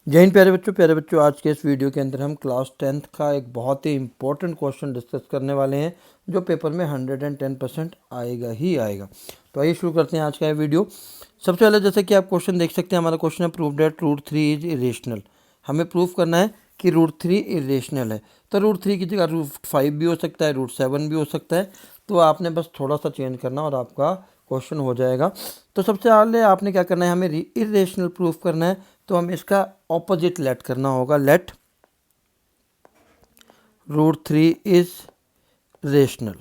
जय हिंद प्यारे बच्चों, आज के इस वीडियो के अंदर हम क्लास 10th का एक बहुत ही इंपॉर्टेंट क्वेश्चन डिस्कस करने वाले हैं जो पेपर में 110% आएगा ही आएगा। तो आइए शुरू करते हैं आज का ये वीडियो। सबसे पहले जैसे कि आप क्वेश्चन देख सकते हैं, हमारा क्वेश्चन है prove that root 3 is irrational. हमें प्रूफ करना है कि रूट 3 इरेशनल है। तो रूट 3 की जगह रूट 5 भी हो सकता है, रूट 7 भी हो सकता है। तो आपने बस थोड़ा सा चेंज करना और आपका क्वेश्चन हो जाएगा। तो सबसे पहले आपने क्या करना है, हमें इरेशनल प्रूफ करना है। तो हमें इसका ऑपोजिट लेट करना होगा, लेट रूट 3 इज रेशनल।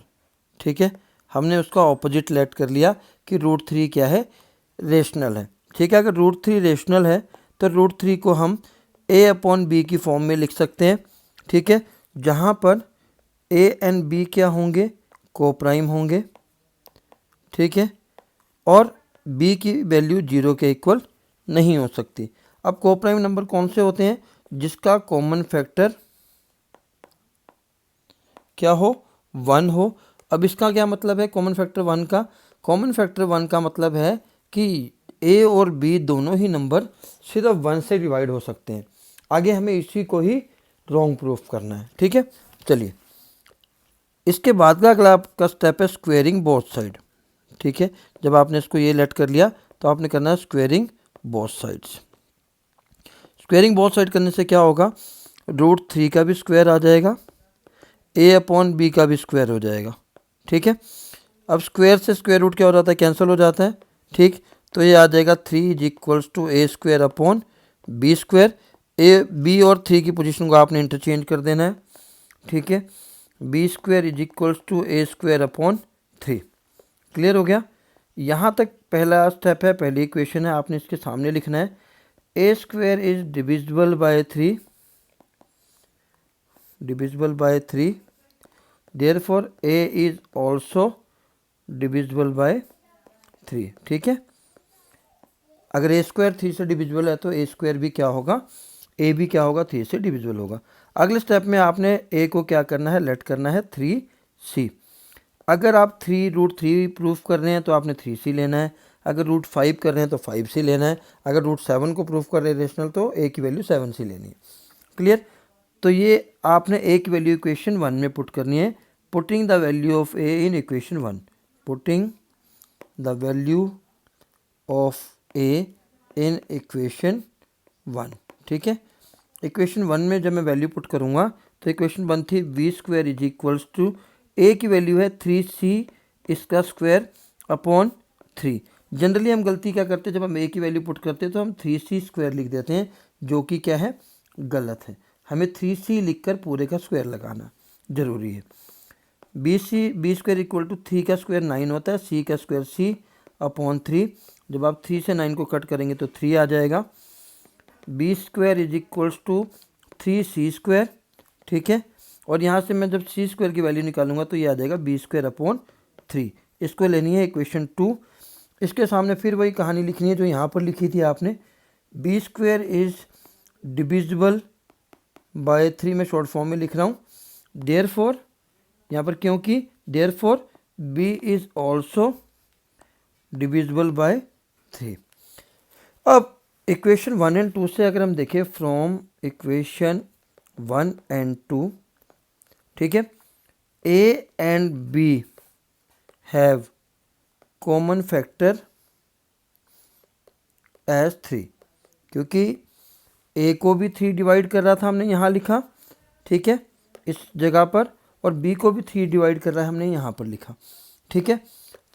ठीक है, हमने उसका ऑपोजिट लेट कर लिया कि रूट 3 क्या है, रेशनल है। ठीक है, अगर रूट 3 रेशनल है तो रूट 3 को हम a अपॉन बी की फॉर्म में लिख सकते हैं। ठीक है, जहाँ पर a एंड b क्या होंगे, कोप्राइम होंगे। ठीक है, और b की वैल्यू 0 के इक्वल नहीं हो सकती। अब कोप्राइम नंबर कौन से होते हैं, जिसका कॉमन फैक्टर क्या हो, 1 हो। अब इसका क्या मतलब है कॉमन फैक्टर 1 का, कॉमन फैक्टर 1 का मतलब है कि a और b दोनों ही नंबर सिर्फ 1 से डिवाइड हो सकते हैं। आगे हमें इसी को ही रॉन्ग प्रूफ करना है। ठीक है, चलिए इसके बाद का अगला आपका स्टेप है स्क्वेयरिंग बोथ साइड। ठीक है, जब आपने इसको ये लेट कर लिया तो आपने करना है squaring both sides. Squaring both side करने से क्या होगा, रूट 3 का भी स्क्वायर आ जाएगा, a अपॉन बी का भी स्क्वायर हो जाएगा। ठीक है, अब स्क्वायर से स्क्वायर रूट क्या हो जाता है, कैंसिल हो जाता है। ठीक, तो ये आ जाएगा 3 is equals to a square upon b square. A b और 3 की पोजीशन को आपने इंटरचेंज कर देना है। ठीक है, b square is equals to a square upon 3। Clear हो गया। यहाँ तक पहला स्टेप है, पहली इक्वेशन है, आपने इसके सामने लिखना है A square is divisible by 3, divisible by 3, therefore A is also divisible by 3। ठीक है, अगर ए स्क्वायर 3 से डिविजिबल है तो ए स्क्वायर भी क्या होगा, ए भी क्या होगा, 3 से डिविजिबल होगा। अगले स्टेप में आपने ए को क्या करना है, लेट करना है 3c। अगर आप 3√3 प्रूफ कर रहे हैं तो आपने 3c लेना है। अगर रूट 5 कर रहे हैं तो 5c लेना है। अगर रूट 7 को प्रूफ कर रहे हैं रेशनल तो ए की वैल्यू 7c लेनी है। क्लियर। तो ये आपने ए की वैल्यू इक्वेशन 1 में पुट करनी है। Putting the value of A in equation 1, putting the value of A in equation 1। ठीक है, इक्वेशन 1 में जब मैं वैल्यू पुट करूँगा तो इक्वेशन 1 थी V square is equals to, A की वैल्यू है 3c इसका स्क्वायर अपॉन 3। जनरली हम गलती क्या करते हैं, जब हम ए की वैल्यू पुट करते हैं तो हम 3c स्क्वायर लिख देते हैं, जो कि क्या है, गलत है। हमें 3c लिखकर पूरे का स्क्वायर लगाना ज़रूरी है। बी स्क्वायर इक्वल टू 3 का स्क्वायर 9 होता है, सी का स्क्वायर c अपॉन 3। जब आप 3 से 9 को कट करेंगे तो 3 आ जाएगा। B square is equals to 3c square. ठीक है, और यहाँ से मैं जब सी स्क्वायर की वैल्यू निकालूंगा तो ये आ जाएगा बी स्क्वायर अपॉन 3। इसको लेनी है इक्वेशन 2। इसके सामने फिर वही कहानी लिखनी है जो यहाँ पर लिखी थी आपने, b square is divisible by 3 में शॉर्ट फॉर्म में लिख रहा हूँ। देयरफॉर यहाँ पर क्योंकि therefore b is also divisible by 3। अब इक्वेशन 1 एंड 2 से अगर हम देखें, फ्रॉम इक्वेशन 1 एंड 2, ठीक है, a and b have common factor as 3, क्योंकि ए को भी 3 डिवाइड कर रहा था, हमने यहाँ लिखा। ठीक है, इस जगह पर, और बी को भी 3 डिवाइड कर रहा है, हमने यहाँ पर लिखा। ठीक है,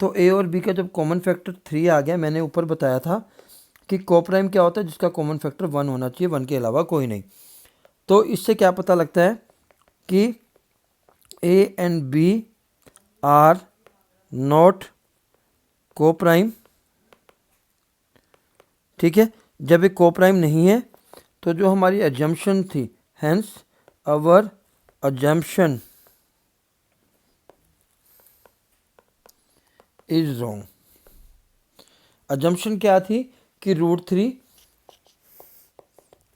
तो ए और बी का जब कॉमन फैक्टर 3 आ गया, मैंने ऊपर बताया था कि कोप्राइम क्या होता है, जिसका कॉमन फैक्टर 1 होना चाहिए, 1 के अलावा कोई नहीं। तो इससे क्या पता लगता है कि a and b are not coprime. ठीक है, जब एक कोप्राइम नहीं है तो जो हमारी अजम्पशन थी, hence our assumption is wrong. Assumption क्या थी कि रूट 3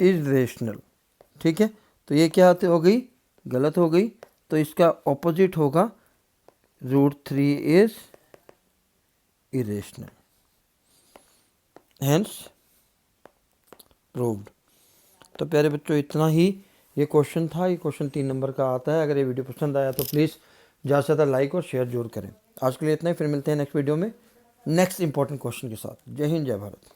इज रेशनल। ठीक है, तो ये क्या हो गई, गलत हो गई। तो इसका ऑपोजिट होगा root 3 is irrational, hence proved. तो प्यारे बच्चों इतना ही ये क्वेश्चन था। ये क्वेश्चन 3 नंबर का आता है। अगर ये वीडियो पसंद आया तो प्लीज़ ज़्यादा से ज़्यादा लाइक और शेयर जरूर करें। आज के लिए इतना ही, फिर मिलते हैं नेक्स्ट वीडियो में नेक्स्ट इंपॉर्टेंट क्वेश्चन के साथ। जय हिंद, जय भारत।